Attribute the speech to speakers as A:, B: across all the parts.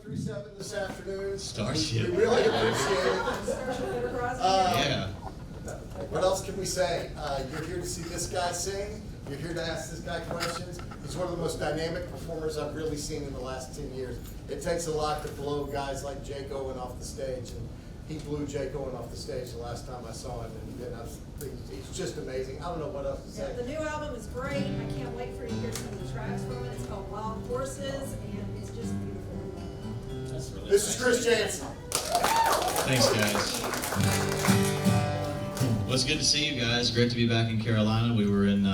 A: through 7 this afternoon.
B: Starship.
A: We really appreciate it.
B: Yeah.
A: What else can we say? You're here to see this guy sing. You're here to ask this guy questions. He's one of the most dynamic performers I've really seen in the last 10 years. It takes a lot to blow guys like Jake Owen off the stage, and he blew Jake Owen off the stage the last time I saw him, and he's just amazing. I don't know what else to say.
C: Yeah, the new album is great. I can't wait for you to hear some of the tracks from it. It's called Wild Horses, and it's just beautiful.
B: That's really
A: This is Chris Janson.
B: Thanks, guys. Well, it's good to see you guys. Great to be back in Carolina. We were in,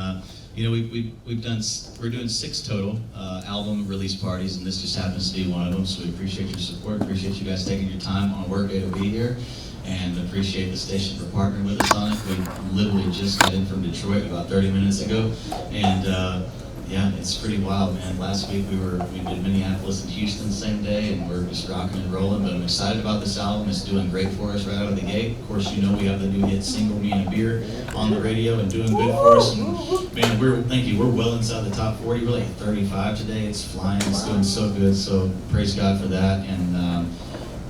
B: we're doing 6 total album release parties, and this just happens to be one of them. So we appreciate your support. Appreciate you guys taking your time on a work day to be here, and appreciate the station for partnering with us on it. We literally just got in from Detroit about 30 minutes ago, and yeah, it's pretty wild, man. Last week we did Minneapolis and Houston the same day, and we're just rocking and rolling. But I'm excited about this album. It's doing great for us right out of the gate. Of course, you know we have the new hit single "Me and a Beer" on the radio and doing good for us. And man, we're well inside the top 40. We're like 35 today. It's flying. It's doing so good. So praise God for that.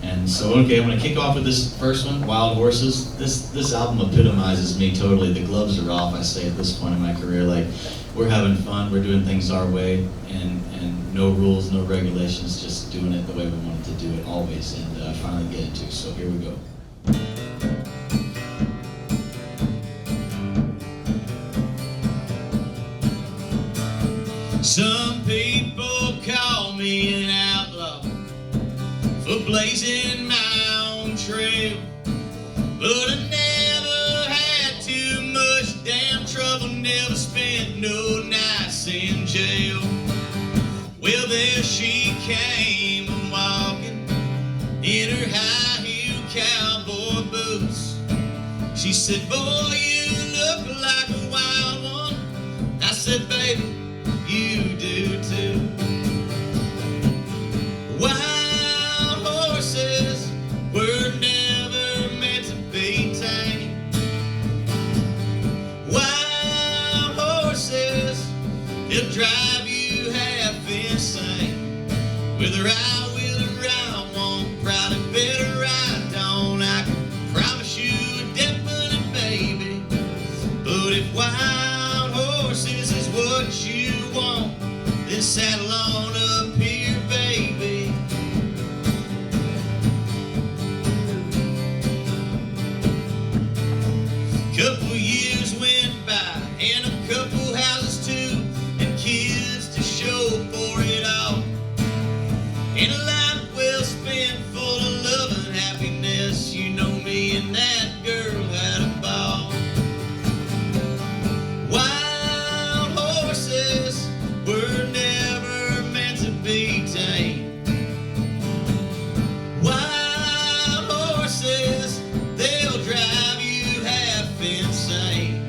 B: And so, okay, I'm going to kick off with this first one, Wild Horses. This album epitomizes me totally. The gloves are off, I say, at this point in my career. Like, we're having fun, we're doing things our way, and no rules, no regulations, just doing it the way we wanted to do it always, and finally get into. So here we go. Some people call me an outlaw for blazing my own trail, but I never had too much damn trouble, never spent no nights in jail. Well, there she came walking in her high-heel cowboy boots. She said, "Boy, you look like a wild one." I said, "Baby, you do too." Wild horses were never meant to be tamed. Wild horses, they'll drive you half insane. With a right wheel around one, probably better ride on. I can promise you a definite baby. But if wild horses is what you want, then saddle on up here, baby. Couple years went by, and a couple houses too, and kids to show for it all. And a life well spent, full of love and happiness. You know me and that girl had a ball. Wild horses were never meant to be tamed. Wild horses, they'll drive you half insane.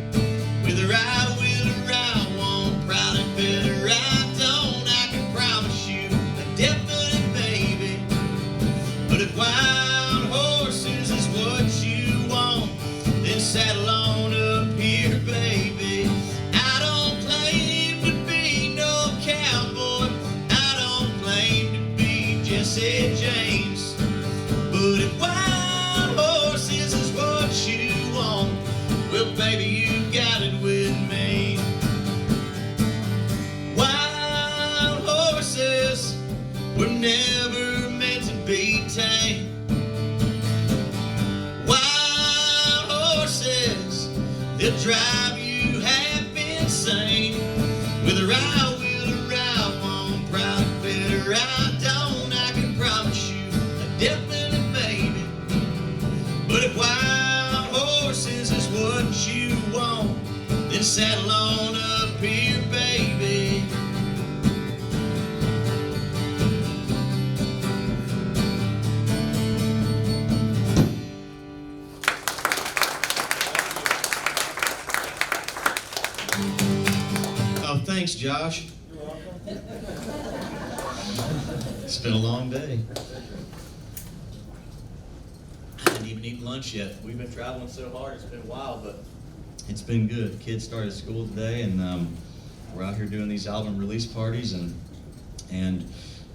B: With a right wheel around one, probably better ride on. I can promise you a definite baby. But if wild horses is what you want, then saddle on up here, baby. I don't claim to be no cowboy, I don't claim to be Jesse James. But if wild horses is what you want, well, baby, you got it with me. Wild horses were never meant to be tamed. Wild horses, they'll drive you half insane. With a right wheel around one, proud better ride on. I can promise you a definite baby. But if wild horses is what you want, then saddle on up here, baby. Oh, thanks, Josh. It's been a long day. I didn't even eat lunch yet. We've been traveling so hard, it's been wild, but it's been good. Kids started school today, and we're out here doing these album release parties, and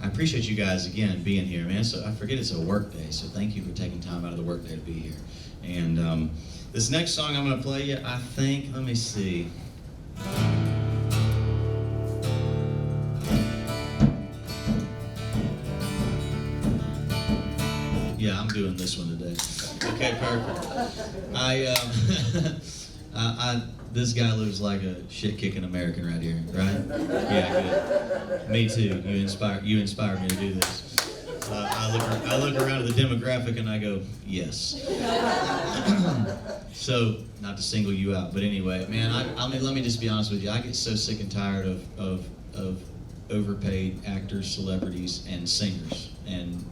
B: I appreciate you guys again being here, man. So I forget it's a work day, so thank you for taking time out of the work day to be here. And this next song I'm going to play you, I think, let me see. Yeah, I'm doing this one today. Okay, perfect. This guy lives like a shit-kicking American right here, right? Yeah, good. Me too. You inspired me to do this. I look around at the demographic and I go, yes. So, not to single you out, but anyway, man, I mean, let me just be honest with you. I get so sick and tired of overpaid actors, celebrities, and singers and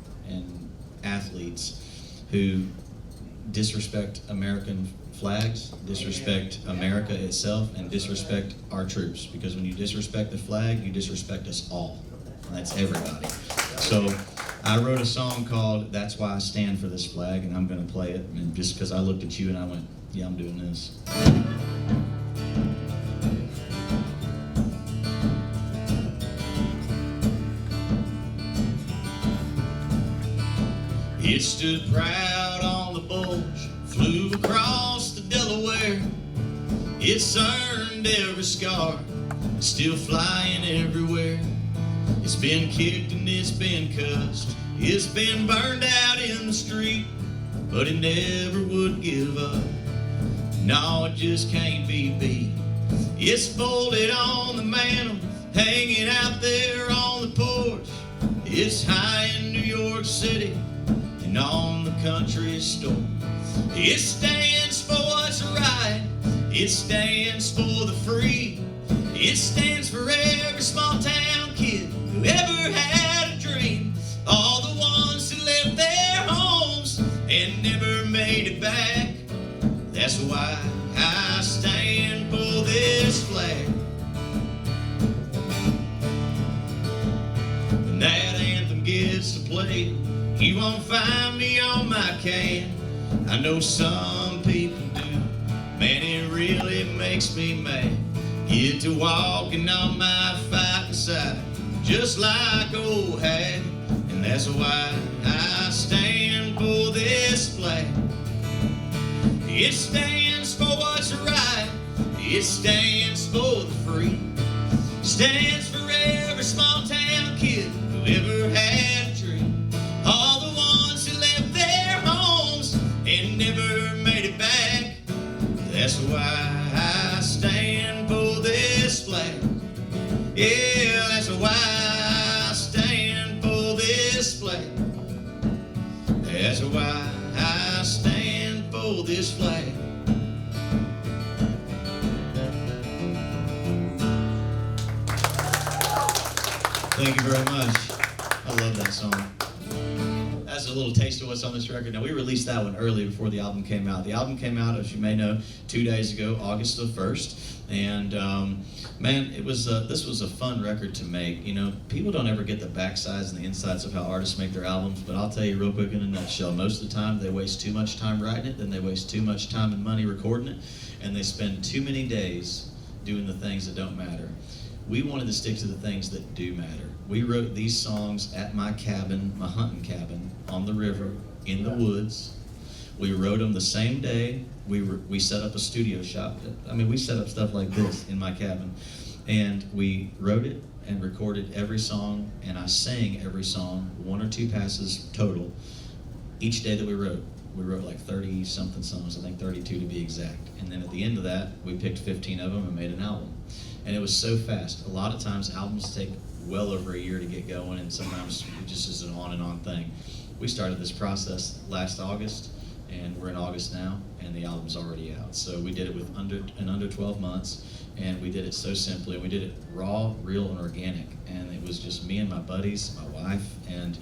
B: athletes who disrespect American flags, disrespect America itself, and disrespect our troops. Because when you disrespect the flag, you disrespect us all. And that's everybody. So I wrote a song called "That's Why I Stand for This Flag," and I'm going to play it. And just because I looked at you and I went, yeah, I'm doing this. It stood proud on the bulge, flew across the Delaware. It's earned every scar, still flying everywhere. It's been kicked and it's been cussed, it's been burned out in the street, but it never would give up. No, it just can't be beat. It's folded on the mantle, hanging out there on the porch. It's high in New York City and on the country store. It stands for what's right, it stands for the free, it stands for every small town kid who ever had a dream. All the ones who left their homes and never made it back. That's why I stand for this flag. When that anthem gets to play, you won't find me on my can. I know some people do, man, it really makes me mad. Get to walking on my fighting side, just like old Hattie. And that's why I stand for this flag. It stands for what's right, it stands for the free, stands for every small town kid who ever had a dream. All the ones who left their homes and never made it back. That's why I stand for this flag. Yeah, that's why I stand for this flag. That's why I stand for this flag. Thank you very much. I love that song. That's a little taste of what's on this record. Now, we released that one early before the album came out. The album came out, as you may know, 2 days ago, August the 1st. And man, this was a fun record to make. You know, people don't ever get the backsides and the insides of how artists make their albums, but I'll tell you real quick in a nutshell, most of the time they waste too much time writing it, then they waste too much time and money recording it, and they spend too many days doing the things that don't matter. We wanted to stick to the things that do matter. We wrote these songs at my cabin, my hunting cabin, on the river, in the woods. We wrote them the same day. We set up a studio shop. I mean, we set up stuff like this in my cabin. And we wrote it and recorded every song, and I sang every song, 1 or 2 passes total, each day that we wrote. We wrote like 30-something songs, I think 32 to be exact. And then at the end of that, we picked 15 of them and made an album. And it was so fast. A lot of times albums take well over a year to get going, and sometimes it just is an on and on thing. We started this process last August, and we're in August now, and the album's already out. So we did it with under 12 months, and we did it so simply. We did it raw, real, and organic, and it was just me and my buddies, my wife, and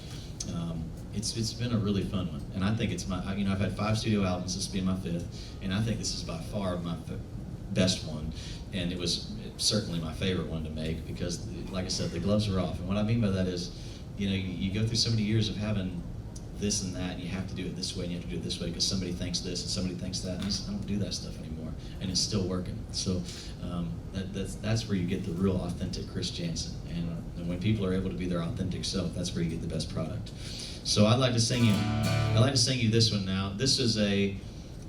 B: it's been a really fun one. And I think it's I've had 5 studio albums, this being my 5th, and I think this is by far my best one, and it was certainly my favorite one to make because, like I said, the gloves are off. And what I mean by that is, you know, you go through so many years of having this and that, and you have to do it this way, and you have to do it this way because somebody thinks this and somebody thinks that, and I don't do that stuff anymore. and it's still working. So that's where you get the real authentic Chris Janson. And when people are able to be their authentic self, that's where you get the best product. So I'd like to sing you this one now. This is a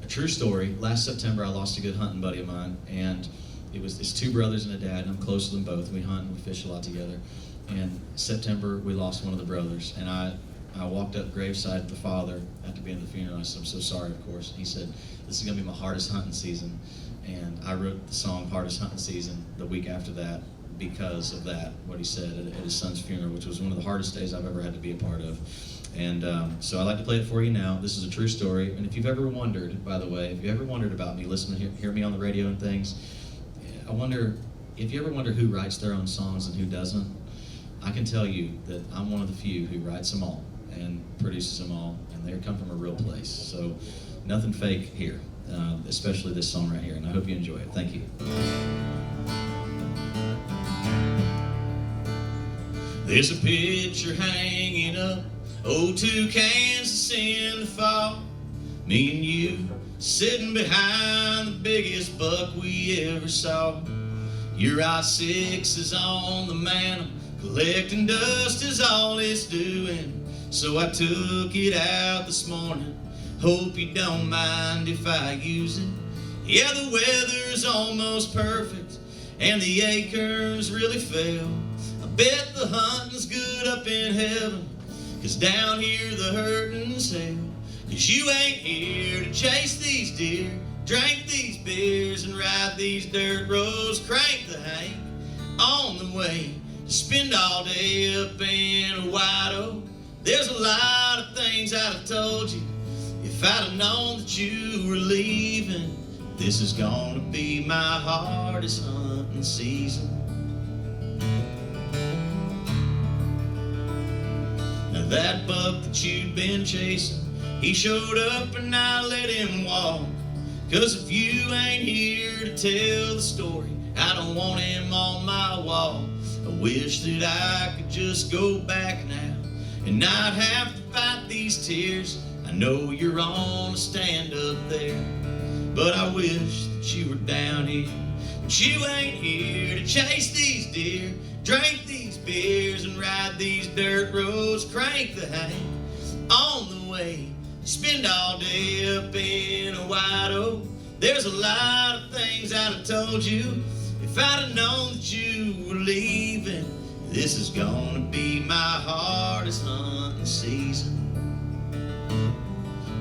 B: true story. Last September, I lost a good hunting buddy of mine, and it's two brothers and a dad, and I'm close to them both. We hunt and we fish a lot together. And September, we lost one of the brothers, and I walked up graveside of the father after being at the funeral. I said, "I'm so sorry," of course. And he said, "This is going to be my hardest hunting season." And I wrote the song "Hardest Hunting Season" the week after that because of that, what he said at his son's funeral, which was one of the hardest days I've ever had to be a part of. And so I'd like to play it for you now. This is a true story. And if you've ever wondered, by the way, if you ever wondered about me, listen to hear me on the radio and things, I wonder, if you ever wonder who writes their own songs and who doesn't, I can tell you that I'm one of the few who writes them all and produces them all, and they come from a real place. So nothing fake here, especially this song right here, and I hope you enjoy it. Thank you. There's a picture hanging up, to Kansas in the fall. Me and you sitting behind the biggest buck we ever saw. Your I-6 is on the mantle, collecting dust is all it's doing. So I took it out this morning, hope you don't mind if I use it. Yeah, the weather's almost perfect, and the acorns really fell. I bet the hunting's good up in heaven, 'cause down here the hurting's hell. 'Cause you ain't here to chase these deer, drink these beers, and ride these dirt roads. Crank the Hank on the way to spend all day up in a white oak. There's a lot of things I'd have told you if I'd have known that you were leaving. This is gonna be my hardest hunting season. Now that buck that you'd been chasing, he showed up and I let him walk. 'Cause if you ain't here to tell the story, I don't want him on my wall. I wish that I could just go back now and not have to fight these tears. I know you're on a stand up there, but I wish that you were down here. But you ain't here to chase these deer, drink these beers, and ride these dirt roads. Crank the Hank on the way, spend all day up in a white oak. There's a lot of things I'd have told you if I'd have known that you were leaving. This is gonna be my hardest hunting season.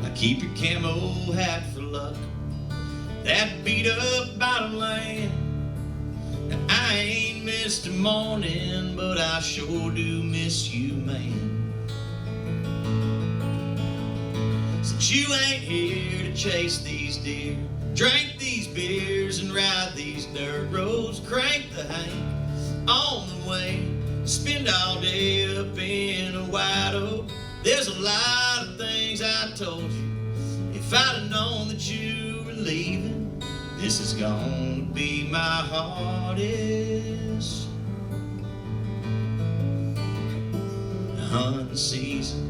B: Now keep your camo hat for luck, that beat up bottom land. Now I ain't missed a morning, but I sure do miss you, man. Since you ain't here to chase these deer, drink these beers, and ride these dirt roads. Crank the Hank on the way, spend all day up in a white oak. There's a lot of things I told you if I'd have known that you were leaving. This is gonna be my hardest hunting season.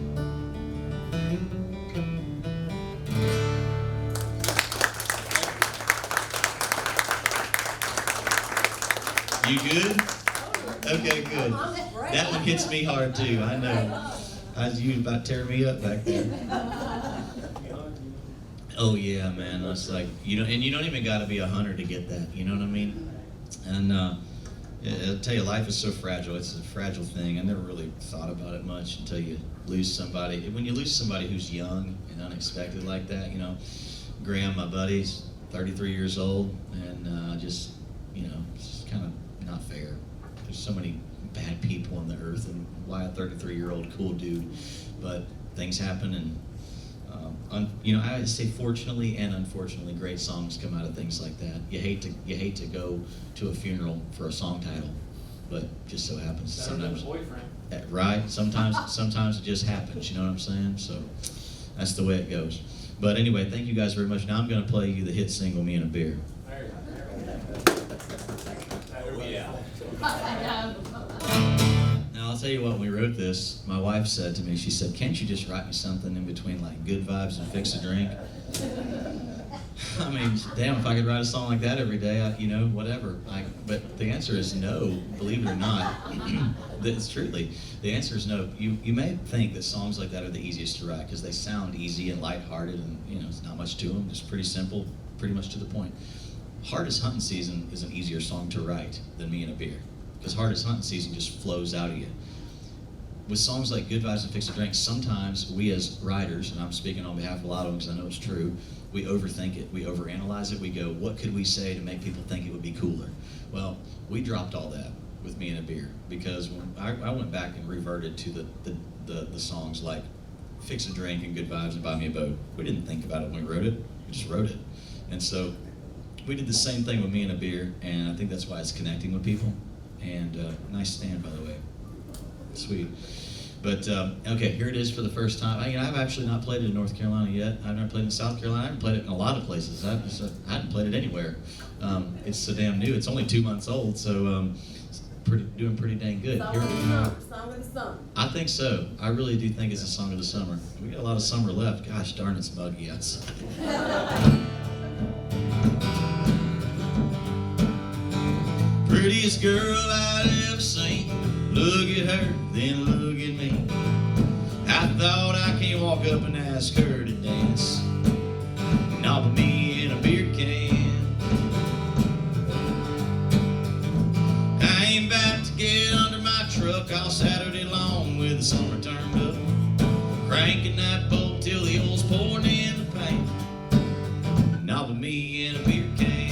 B: You good? Okay, good. That one hits me hard too, I know. You about to tear me up back there. Oh yeah, man, that's like, and you don't even gotta be a hunter to get that, you know what I mean? And I'll tell you, life is so fragile. It's a fragile thing. I never really thought about it much until you lose somebody. When you lose somebody who's young and unexpected like that, Graham, my buddy's 33 years old, and it's just kind of not fair. There's so many bad people on the earth, and why a 33-year-old cool dude? But things happen, and I say fortunately and unfortunately, great songs come out of things like that. You hate to go to a funeral for a song title, but just so happens sometimes.
D: Boyfriend.
B: Right? Sometimes it just happens. You know what I'm saying? So that's the way it goes. But anyway, thank you guys very much. Now I'm going to play you the hit single, "Me and a Beer." Now I'll tell you what, when we wrote this, my wife said to me, she said, "Can't you just write me something in between like good vibes and fix a drink?" I mean, damn, if I could write a song like that every day, whatever. But the answer is no, believe it or not. It's truly, the answer is no. You may think that songs like that are the easiest to write because they sound easy and lighthearted and, it's not much to them, just pretty simple, pretty much to the point. Hardest Hunting Season is an easier song to write than Me and a Beer because Hardest Hunting Season just flows out of you. With songs like Good Vibes and Fix a Drink, sometimes we as writers, and I'm speaking on behalf of a lot of them because I know it's true, we overthink it, we overanalyze it, we go, what could we say to make people think it would be cooler? Well, we dropped all that with Me and a Beer because when I went back and reverted to the songs like Fix a Drink and Good Vibes and Buy Me a Boat. We didn't think about it when we wrote it, we just wrote it. And so we did the same thing with Me and a Beer, and I think that's why it's connecting with people. And nice stand, by the way. Sweet. But, okay, here it is for the first time. I've actually not played it in North Carolina yet. I've never played it in South Carolina. I haven't played it in a lot of places. I hadn't played it anywhere. It's so damn new. It's only 2 months old, so doing pretty dang good.
D: Song of the summer. Song of the summer.
B: I think so. I really do think it's a song of the summer. We got a lot of summer left. Gosh darn, it's muggy outside. Prettiest girl I'd ever seen. Look at her, then look at me. I thought I can't walk up and ask her to dance. Not with me in a beer can. I ain't about to get under my truck all Saturday long with the summer turned up. Cranking that boat till the oil's pouring in the paint. Not with me in a beer can.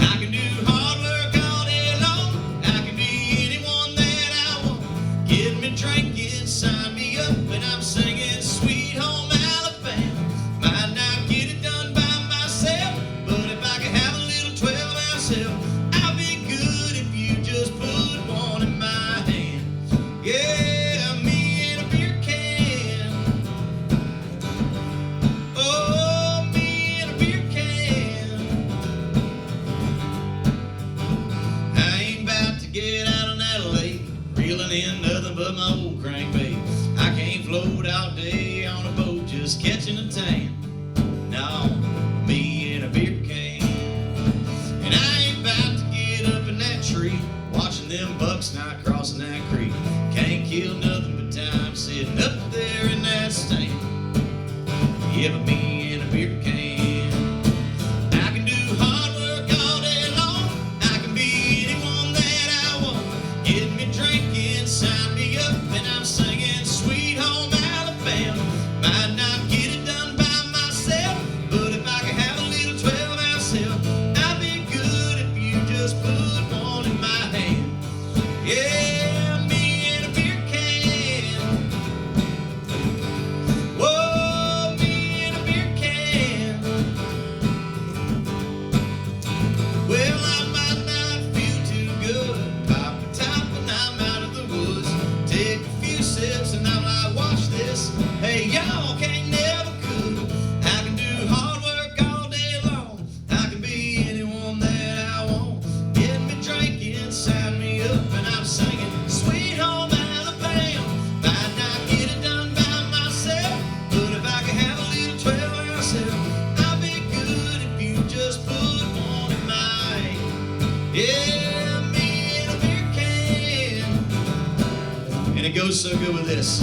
B: I can do hard work all day long. I can be anyone that I want. Get me drinking, sign me up, and I'm singing Sweet Home Alabama. Might not get it done by myself, but if I could have a little 12-ounce help, I'll be good if you just put one in my hand. Yeah, me in a beer can. Oh, me in a beer can. I ain't about to get out on that lake, reeling in nothing but my old crankbait. I can't float all day on a boat just catching a tan. No, me in a beer can. And I ain't about to get up in that tree, watching them bucks not crossing that creek. Can't kill nothing but time sitting up there in that stand. Yeah, but me in a beer can. I can do hard work all day long. I can be anyone that I want. Get me drinking, sign me up, and I'm singing Sweet Home Alabama. Might not get it done by myself, but if I could have a little 12-ounce help, I'd be good if you just put one in my hand. Yeah, me in a beer can. Whoa, me in a beer can. Well, I might not feel too good. Pop a top when I'm out of the woods. Take a few sips and I'm like, watch this. Hey, y'all can't never cook. I can do hard work all day long. I can be anyone that I want. Get me drinking, sign me up, and I'm singing Sweet Home Alabama. Might not get it done by myself, but if I could have a little 12-ounce help, I'd be good if you just put one in my hand. Yeah, me in a beer can. And it goes so good with this.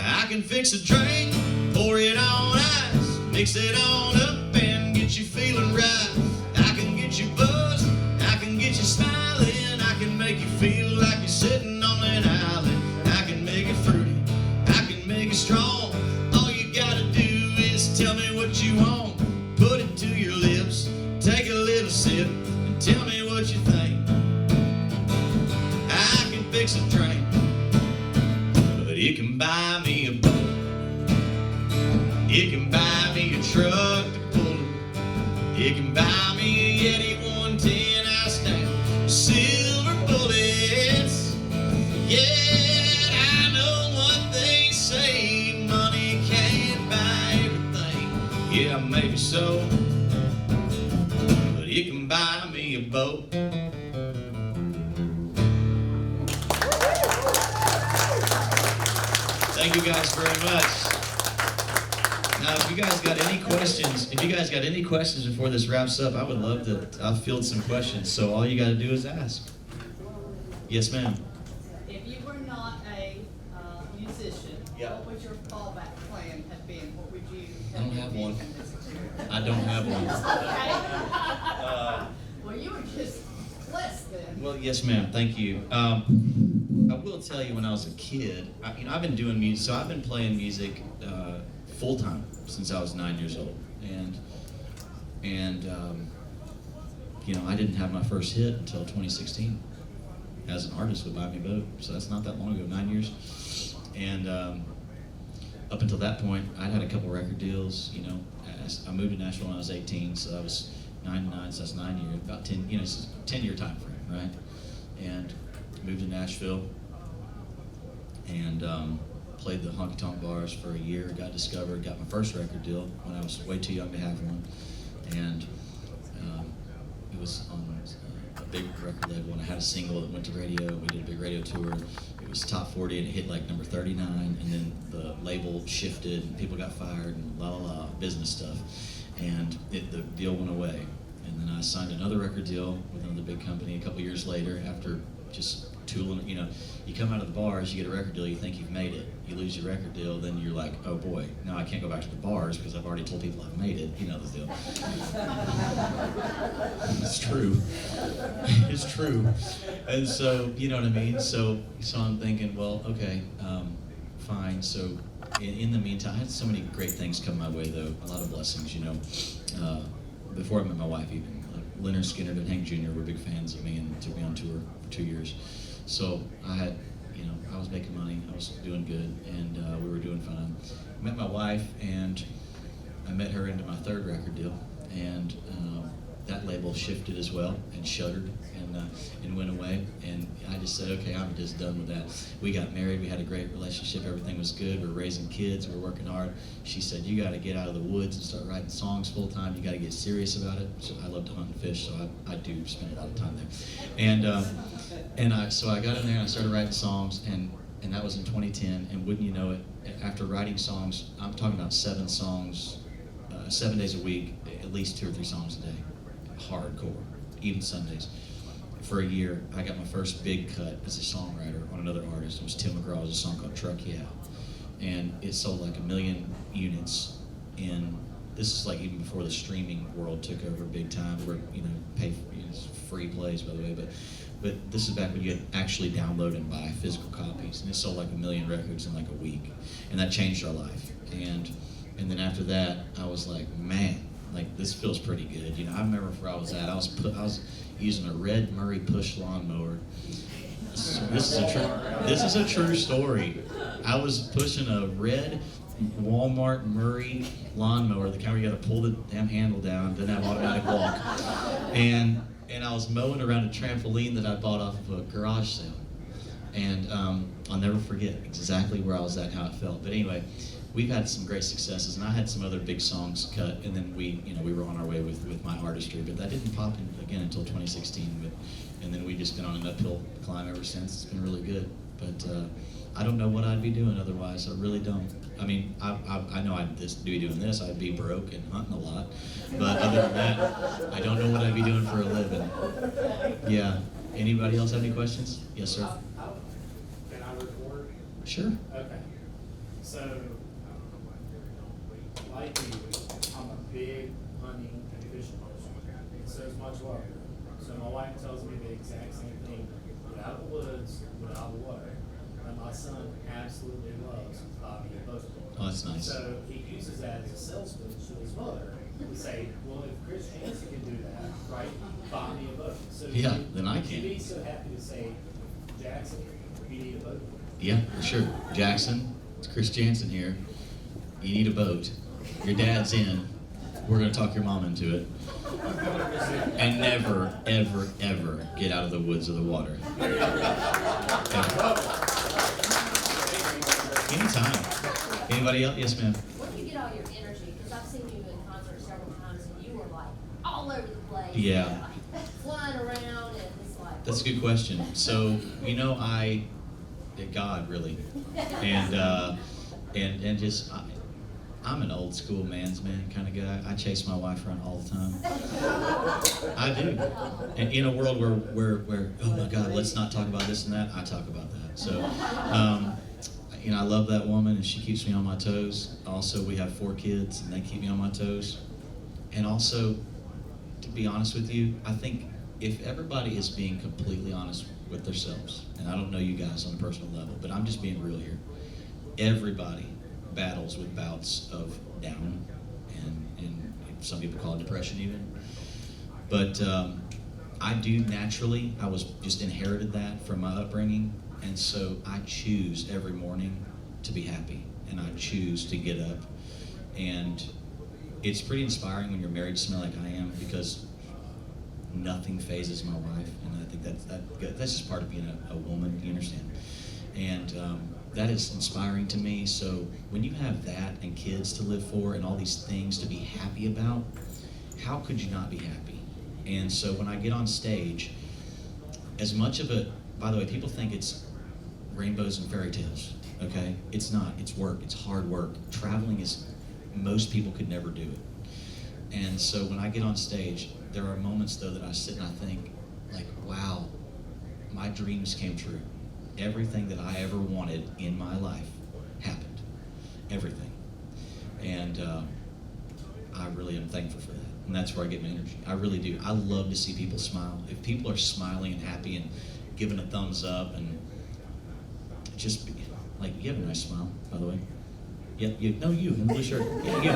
B: I can fix a drink, pour it on ice, mix it on up and get you feeling right. I can get you buzzed, I can get you smiling, I can make you feel like you're sitting on an island. I can make it fruity, I can make it strong. All you gotta do is tell me what you want. Put it to your lips, take a little sip, and tell me what you think. I can fix a drink, but it can buy me a boat. It can buy me a truck to pull it. It can buy me a Yeti 110 ice down, silver bullets. Yeah, I know what they say, money can't buy everything. Yeah, maybe so, but it can buy me a boat. Thank you guys very much. if you guys got any questions before this wraps up, I would love to. I'll field some questions. So all you got to do is ask. Yes, ma'am.
E: If you were not a musician,
B: Yeah.
E: what would your fallback plan have been? What would you?
B: I don't have one. I don't have one.
E: Well, you were just blessed then.
B: Well, yes, ma'am. Thank you. I will tell you, when I was a kid, I've been doing music. So I've been playing music full time since I was 9 years old, and I didn't have my first hit until 2016. As an artist with Buy Me a Boat, so that's not that long ago, 9 years. And up until that point, I'd had a couple record deals. I moved to Nashville when I was 18, so that was 9 to 9, so that's 9 years, about 10. It's a 10-year time frame, right? And moved to Nashville and played the honky tonk bars for a year. Got discovered, got my first record deal when I was way too young to have one, and it was on a big record label, and I had a single that went to radio. We did a big radio tour. It was top 40, and it hit like number 39, and then the label shifted, and people got fired, and business stuff, and the deal went away. And then I signed another record deal with another big company a couple years later after just tooling. You come out of the bars, you get a record deal, you think you've made it. You lose your record deal, then you're like, oh boy, now I can't go back to the bars because I've already told people I've made it. You know the deal. It's true. It's true. And so, you know what I mean? So I'm thinking, well, okay, fine. So in the meantime, I had so many great things come my way, though. A lot of blessings, before I met my wife, even. Like Leonard Skinner and Hank Jr. were big fans of me and took me on tour for 2 years. So I had, I was making money, I was doing good, and we were doing fine. I met my wife, and I met her into my third record deal, and that label shifted as well and shuttered and went away. And I just said, okay, I'm just done with that. We got married, we had a great relationship, everything was good, we're raising kids, we're working hard. She said, you got to get out of the woods and start writing songs full time. You got to get serious about it. So I love to hunt and fish, so I do spend a lot of time there. So I got in there and I started writing songs, and that was in 2010. And wouldn't you know it, after writing songs, I'm talking about 7 songs, 7 days a week, at least 2 or 3 songs a day, hardcore, even Sundays. For a year, I got my first big cut as a songwriter on another artist. It was Tim McGraw's, a song called Truck Yeah. And it sold like 1 million units this is like even before the streaming world took over big time, where, pay for, free plays, by the way, but this is back when you could actually download and buy physical copies, and it sold like 1 million records in like a week, and that changed our life. And then after that, I was like, man, like this feels pretty good. I remember where I was at. I was using a red Murray push lawnmower. This is a true story. I was pushing a red Walmart Murray lawnmower, the kind where you got to pull the damn handle down, didn't have automatic walk, and I was mowing around a trampoline that I bought off of a garage sale, and I'll never forget exactly where I was at and how it felt. But anyway, we've had some great successes, and I had some other big songs cut, and then we were on our way with my artistry, but that didn't pop in again until 2016. And then we've just been on an uphill climb ever since. It's been really good, but I don't know what I'd be doing otherwise. I really don't. I mean, I know I'd be doing this. I'd be broke and hunting a lot, but other than that, I don't know what I'd be doing for a living. Yeah. Anybody else have any questions? Yes, sir.
F: Can I report?
B: Sure.
F: Okay. So, like you, I'm a big hunting and fishing person. And so is my daughter. So my wife tells me the exact same thing. Get out of the woods, get out of the water. And my son absolutely loves Bobby and boat.
B: Oh, that's nice.
F: So he uses that as a salesman to his mother. We say, well, if Chris Janson can do that, right, buy me a boat. So
B: Yeah, then I can.
F: You'd be so happy to say, Jackson, you need a boat.
B: Yeah, for sure. Jackson, it's Chris Janson here. You need a boat. Your dad's in. We're going to talk your mom into it. And never, ever, ever get out of the woods or the water. Ever. Anytime. Anybody else? Yes, ma'am.
D: Where do you get all your energy? Because I've seen you in concert several times, and you were like all over the place.
B: Yeah.
D: Like, flying around, and it's like.
B: That's a good question. So, God, really. And just, I'm an old school man's man kind of guy. I chase my wife around all the time. I do. And in a world where oh my God, let's not talk about this and that, I talk about that. So, you know, I love that woman and she keeps me on my toes. Also, we have 4 kids and they keep me on my toes. And also, to be honest with you, I think if everybody is being completely honest with themselves, and I don't know you guys on a personal level, but I'm just being real here. Everybody battles with bouts of down, and some people call it depression even. But I do naturally, I was just inherited that from my upbringing, and so I choose every morning to be happy, and I choose to get up. And it's pretty inspiring when you're married to somebody like I am, because nothing phases my wife, and I think that's just part of being a woman, you understand? And that is inspiring to me. So when you have that and kids to live for and all these things to be happy about, how could you not be happy? And so when I get on stage, as much of it, by the way, people think it's rainbows and fairy tales, okay? It's not, it's work, it's hard work. Traveling is, most people could never do it. And so when I get on stage, there are moments though that I sit and I think, like, wow, my dreams came true. Everything that I ever wanted in my life happened. Everything. And I really am thankful for that. And that's where I get my energy. I really do. I love to see people smile. If people are smiling and happy and giving a thumbs up and just be, like, you have a nice smile, by the way. Yeah, you, no, you, in the blue shirt. Yeah, you.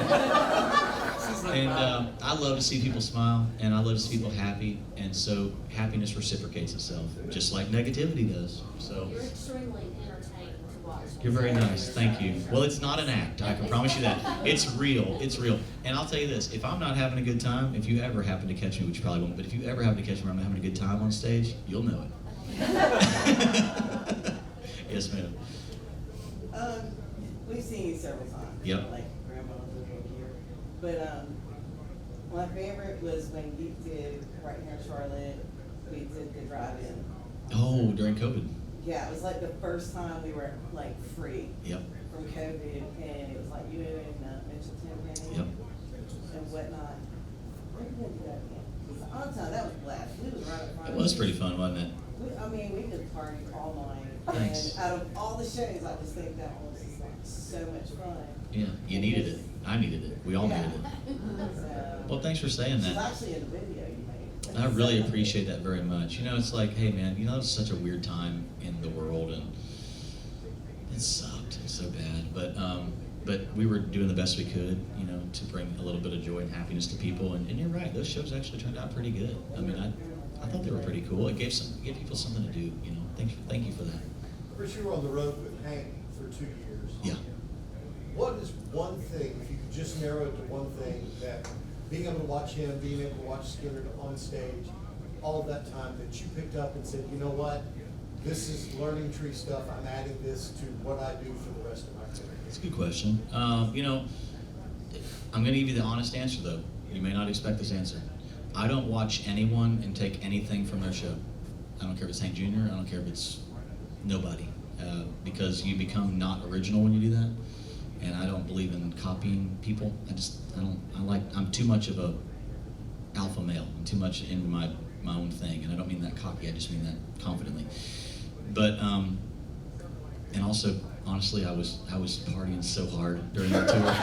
B: And I love to see people smile, and I love to see people happy, and so happiness reciprocates itself, just like negativity does. So
D: You're extremely entertaining to watch.
B: you're very nice, thank you. Well, it's not an act, I can promise you that. It's real, it's real. And I'll tell you this, if I'm not having a good time, if you ever happen to catch me, which you probably won't, but if you ever happen to catch me when I'm having a good time on stage, you'll know it. Yes, ma'am.
G: We've seen you several times.
B: Yep.
G: Like grandma was over here. But my favorite was when you did right here in Charlotte, we did the drive-in.
B: Oh, during COVID.
G: Yeah, it was like the first time we were like free
B: Yep.
G: from COVID, and it was like you and Mitchell Tim
B: Yep.
G: and whatnot. Where did we do that again? It was on time. That was blast. We was right in front
B: It
G: of
B: was
G: you.
B: pretty fun, wasn't it?
G: I mean, we could party all night.
B: Thanks.
G: And out of all the shows, I just think that one was just like so much fun.
B: Yeah, you needed it. I needed it. We all
G: Yeah.
B: needed it.
G: So,
B: Well, thanks for saying
G: it's
B: that.
G: actually in the video you made.
B: I really appreciate that very much. You know, it's like, hey man, you know, it's such a weird time in the world, and it sucked. It's so bad. But we were doing the best we could, you know, to bring a little bit of joy and happiness to people. And you're right, those shows actually turned out pretty good. I mean, I thought they were pretty cool. It gave people something to do. You know, thank you for that.
A: Chris, you were on the road with Hank for 2 years.
B: Yeah.
A: What is one thing, if you could just narrow it to one thing, that being able to watch him, being able to watch Skinner on stage, all of that time that you picked up and said, you know what, this is learning tree stuff, I'm adding this to what I do for the rest of my career?
B: It's a good question. You know, I'm going to give you the honest answer, though. You may not expect this answer. I don't watch anyone and take anything from their show. I don't care if it's Hank Jr., I don't care if it's nobody. Because you become not original when you do that. And I don't believe in copying people. I'm too much of a alpha male. I'm too much into my own thing. And I don't mean that cocky, I just mean that confidently. But, and also, honestly, I was partying so hard during the tour.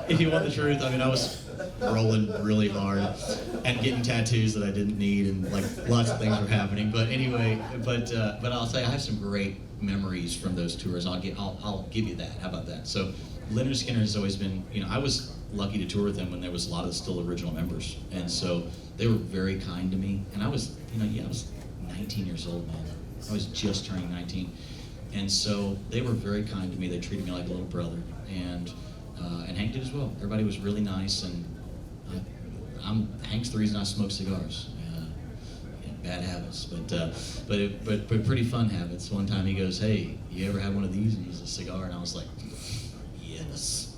B: If you want the truth, I mean, I was rolling really hard and getting tattoos that I didn't need, and like lots of things were happening. But anyway, but I'll say I have some great memories from those tours. I'll give you that. How about that? So Leonard Skinner has always been, you know, I was lucky to tour with him when there was a lot of still original members, and so they were very kind to me. And I was, you know, I was 19 years old, man. I was just turning 19. And so they were very kind to me. They treated me like a little brother. And Hank did as well. Everybody was really nice. And Hank's the reason I smoke cigars. Bad habits, but pretty fun habits. One time he goes, "Hey, you ever have one of these?" And it was a cigar. And I was like, yes.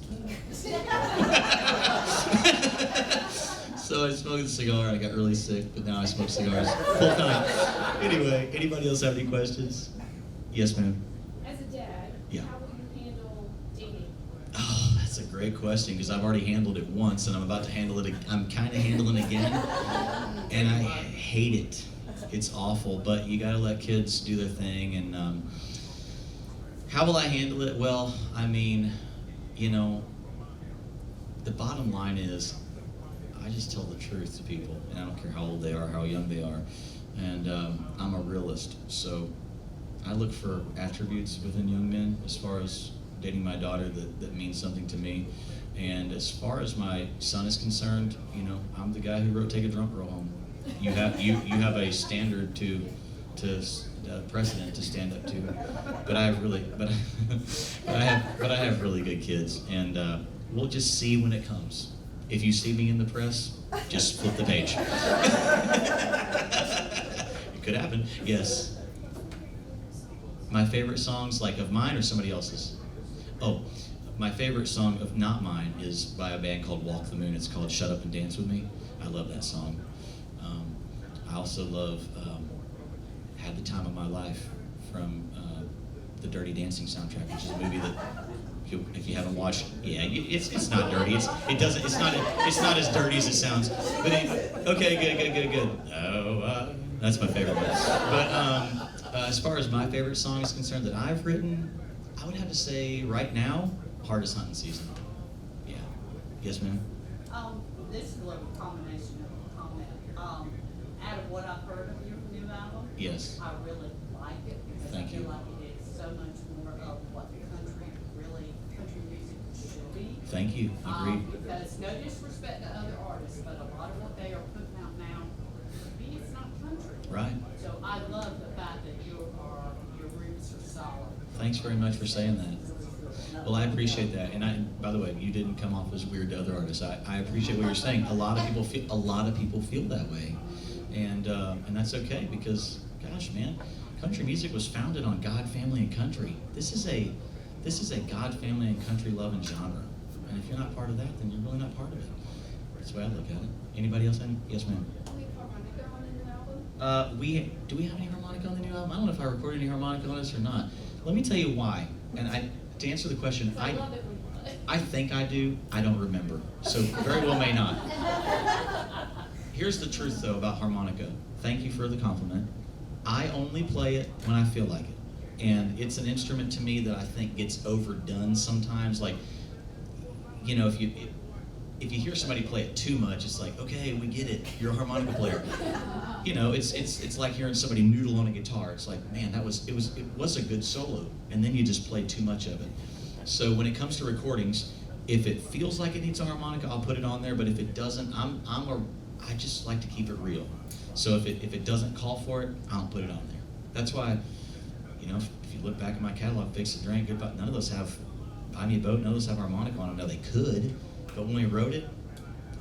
B: So I smoked a cigar, I got really sick, but now I smoke cigars full time. Anyway, anybody else have any questions? Yes, ma'am.
E: As a dad,
B: Yeah.
E: how will you handle
B: great question, because I've already handled it once, and I'm about to handle it. I'm kind of handling it again, and I hate it. It's awful, but you gotta let kids do their thing. And how will I handle it? Well, I mean, you know, the bottom line is, I just tell the truth to people, and I don't care how old they are, how young they are. And I'm a realist, so I look for attributes within young men as far as dating my daughter that means something to me. And as far as my son is concerned, you know, I'm the guy who wrote "Take a Drunk Girl Home." You have a standard to precedent to stand up to, but I have really good kids, and we'll just see when it comes. If you see me in the press, just flip the page. It could happen, yes. My favorite songs, like of mine or somebody else's? Oh, my favorite song of not mine is by a band called Walk the Moon. It's called "Shut Up and Dance With Me." I love that song. I also love "Had the Time of My Life" from the Dirty Dancing soundtrack, which is a movie that, if you haven't watched, yeah, it's not dirty. It's not as dirty as it sounds. But okay, good. Oh, that's my favorite one. But as far as my favorite song is concerned that I've written, I would have to say right now, "Hardest Hunting Season." Yeah. Yes, ma'am.
E: This is a little combination of a comment. Out of what I've heard of your new album,
B: Yes.
E: I really like it because
B: Thank
E: I feel
B: you.
E: like it is so much more of what country music should be.
B: Thank you. Agreed.
E: Because no disrespect to other artists, but a lot of what they are putting out now, to me, it's not country.
B: Right.
E: So I love the fact that your roots are solid.
B: Thanks very much for saying that. Well, I appreciate that, and by the way, you didn't come off as weird to other artists. I appreciate what you're saying. A lot of people feel that way, and that's okay, because, gosh, man, country music was founded on God, family, and country. This is a God, family, and country loving genre, and if you're not part of that, then you're really not part of it. That's the way I look at it. Anybody else? Yes, ma'am.
C: Do we have harmonica on the new album?
B: Do we have any harmonica on the new album? I don't know if I recorded any harmonica on this or not. Let me tell you why. And to answer the question,
D: I love it when you play.
B: I think I do. I don't remember. So very well may not. Here's the truth, though, about harmonica. Thank you for the compliment. I only play it when I feel like it. And it's an instrument to me that I think gets overdone sometimes. Like, you know, if you hear somebody play it too much, it's like, okay, we get it. You're a harmonica player. You know, it's like hearing somebody noodle on a guitar. It's like, man, it was a good solo, and then you just played too much of it. So when it comes to recordings, if it feels like it needs a harmonica, I'll put it on there. But if it doesn't, I just like to keep it real. So if it doesn't call for it, I don't put it on there. That's why, you know, if you look back at my catalog, Fix a Drink, Goodbye, none of those have Buy Me a Boat, none of those have harmonica on them. Now they could, but when we wrote it,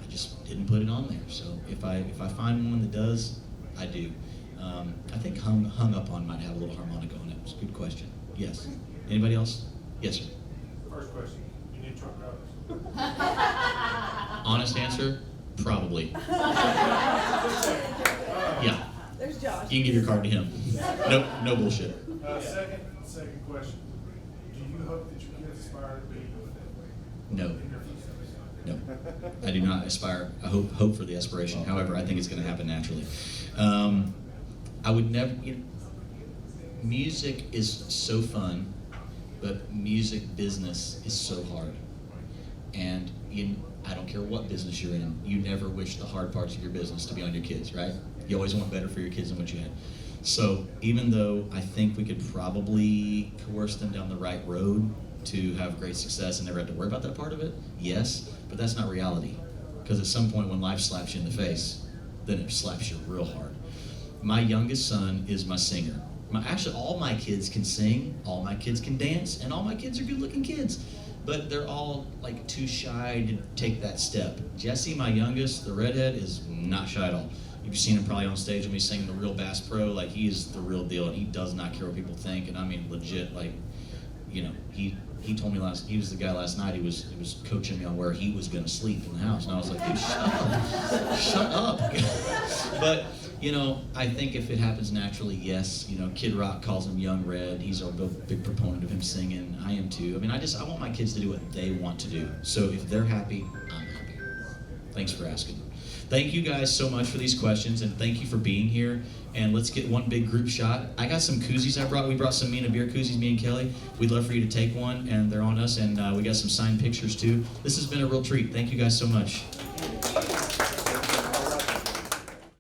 B: I just didn't put it on there. So if I find one that does, I do. I think Hung Up On might have a little harmonica on it. It's a good question. Yes. Anybody else? Yes, sir.
H: First question, you need truck drivers?
B: Honest answer, probably. Yeah.
C: There's Josh.
B: You can give your card to him. No bullshit.
H: Second question, do you hope that your kids aspire to be
B: No.
H: in your footsteps?
B: No, I do not aspire. I hope for the aspiration. However, I think it's going to happen naturally. I would never. Music is so fun, but music business is so hard. And I don't care what business you're in, you never wish the hard parts of your business to be on your kids, right? You always want better for your kids than what you had. So even though I think we could probably coerce them down the right road to have great success and never have to worry about that part of it, yes, but that's not reality. Because at some point when life slaps you in the face, then it slaps you real hard. My youngest son is my singer. Actually, all my kids can sing, all my kids can dance, and all my kids are good-looking kids. But they're all like too shy to take that step. Jesse, my youngest, the redhead, is not shy at all. You've seen him probably on stage when he's singing the real bass pro. Like, he is the real deal, and he does not care what people think. And I mean, legit, like, you know, he told me he was the guy last night, he was coaching me on where he was gonna sleep in the house. And I was like, dude, shut up. But You know, I think if it happens naturally, yes. You know, Kid Rock calls him Young Red. He's a big proponent of him singing. I am too. I mean, I want my kids to do what they want to do. So if they're happy, I'm happy. Thanks for asking. Thank you guys so much for these questions, and thank you for being here. And let's get one big group shot. I got some koozies I brought. We brought some Mina beer koozies, me and Kelly. We'd love for you to take one, and they're on us. And we got some signed pictures too. This has been a real treat. Thank you guys so much.